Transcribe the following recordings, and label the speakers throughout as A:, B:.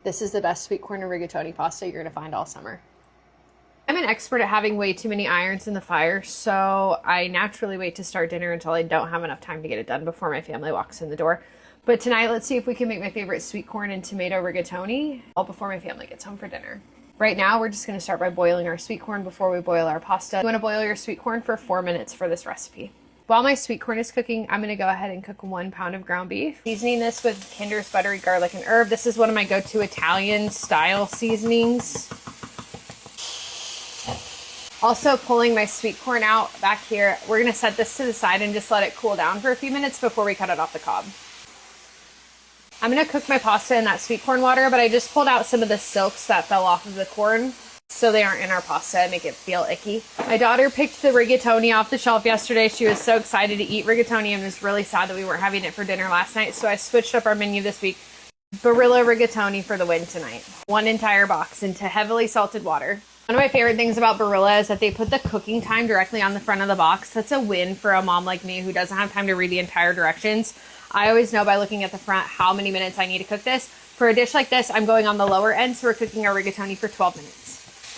A: This is the best sweet corn and rigatoni pasta you're gonna find all summer. I'm an expert at having way too many irons in the fire, so I naturally wait to start dinner until I don't have enough time to get it done before my family walks in the door. But tonight, let's see if we can make my favorite sweet corn and tomato rigatoni all before my family gets home for dinner. Right now, we're just gonna start by boiling our sweet corn before we boil our pasta. You wanna boil your sweet corn for 4 minutes for this recipe. While my sweet corn is cooking, I'm gonna go ahead and cook 1 pound of ground beef. Seasoning this with Kinder's buttery garlic and herb. This is one of my go-to Italian style seasonings. Also pulling my sweet corn out back here. We're gonna set this to the side and just let it cool down for a few minutes before we cut it off the cob. I'm gonna cook my pasta in that sweet corn water, but I just pulled out some of the silks that fell off of the corn so they aren't in our pasta and make it feel icky. My daughter picked the rigatoni off the shelf yesterday. She was so excited to eat rigatoni and was really sad that we weren't having it for dinner last night. So I switched up our menu this week. Barilla rigatoni for the win tonight. 1 entire box into heavily salted water. One of my favorite things about Barilla is that they put the cooking time directly on the front of the box. That's a win for a mom like me who doesn't have time to read the entire directions. I always know by looking at the front how many minutes I need to cook this. For a dish like this, I'm going on the lower end, so we're cooking our rigatoni for 12 minutes.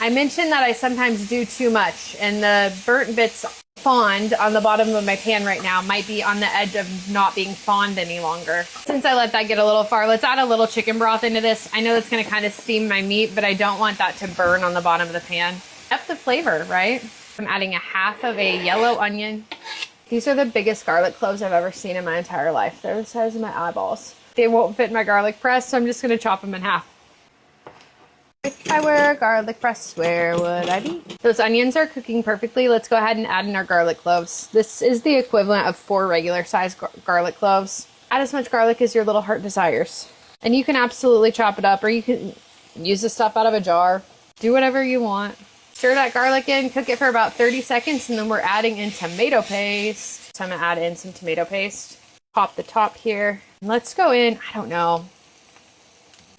A: I mentioned that I sometimes do too much, and the burnt bits fond on the bottom of my pan right now might be on the edge of not being fond any longer. Since I let that get a little far, let's add a little chicken broth into this. I know that's gonna kind of steam my meat, but I don't want that to burn on the bottom of the pan. Up the flavor, right? I'm adding 1/2 of a yellow onion. These are the biggest garlic cloves I've ever seen in my entire life. They're the size of my eyeballs. They won't fit in my garlic press, so I'm just gonna chop them in half. If I were a garlic press, where would I be? Those onions are cooking perfectly. Let's go ahead and add in our garlic cloves. This is the equivalent of 4 regular size garlic cloves. Add as much garlic as your little heart desires. And you can absolutely chop it up, or you can use the stuff out of a jar. Do whatever you want. Stir that garlic in, cook it for about 30 seconds, and then we're adding in tomato paste. So I'm gonna add in some tomato paste. Pop the top here. And let's go in, I don't know,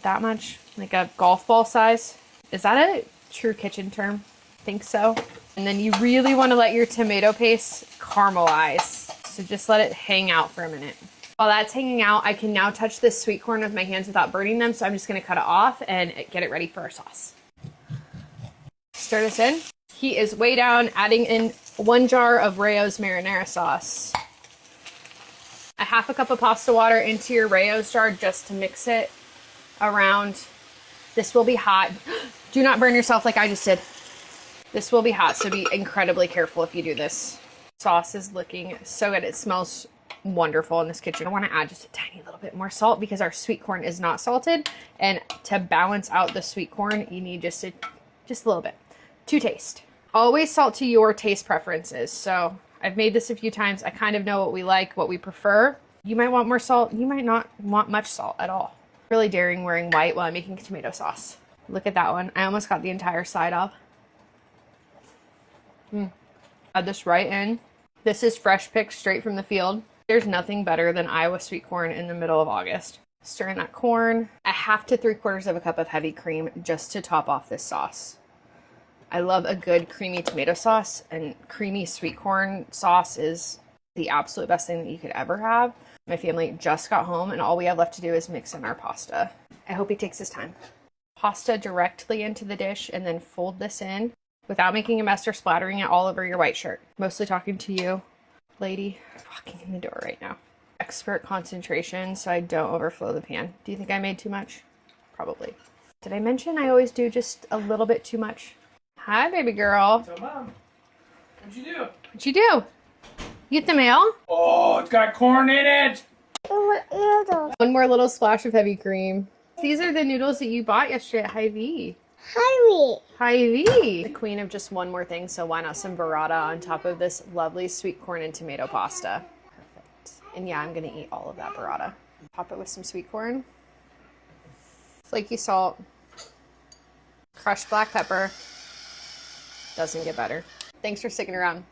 A: that much? Like a golf ball size? Is that a true kitchen term? I think so. And then you really want to let your tomato paste caramelize. So just let it hang out for a minute. While that's hanging out, I can now touch this sweet corn with my hands without burning them. So I'm just going to cut it off and get it ready for our sauce. Stir this in. Heat is way down, adding in 1 jar of Rayo's marinara sauce. 1/2 cup of pasta water into your Rayo's jar just to mix it around. This will be hot. Do not burn yourself like I just did. This will be hot, so be incredibly careful if you do this. Sauce is looking so good. It smells wonderful in this kitchen. I want to add just a tiny little bit more salt because our sweet corn is not salted. And to balance out the sweet corn, you need just a little bit to taste. Always salt to your taste preferences. So I've made this a few times. I kind of know what we like, what we prefer. You might want more salt. You might not want much salt at all. Really daring wearing white while I'm making tomato sauce. Look at that one. I almost got the entire side off. Add this right in. This is fresh picked straight from the field. There's nothing better than Iowa sweet corn in the middle of August. Stir in that corn. 1/2 to 3/4 cup of heavy cream just to top off this sauce. I love a good creamy tomato sauce, and creamy sweet corn sauce is the absolute best thing that you could ever have. My family just got home and all we have left to do is mix in our pasta. I hope he takes his time. Pasta directly into the dish and then fold this in without making a mess or splattering it all over your white shirt. Mostly talking to you, lady, walking in the door right now. Expert concentration so I don't overflow the pan. Do you think I made too much? Probably. Did I mention I always do just a little bit too much? Hi, baby girl.
B: So, Mom, what'd you do?
A: What'd you do? You get the mail?
B: Oh, it's got corn in it.
A: One more little splash of heavy cream. These are the noodles that you bought yesterday at Hy-Vee. Hy-Vee. The queen of just one more thing, so why not some burrata on top of this lovely sweet corn and tomato pasta. Perfect. And yeah, I'm gonna eat all of that burrata. Pop it with some sweet corn. Flaky salt. Crushed black pepper. Doesn't get better. Thanks for sticking around.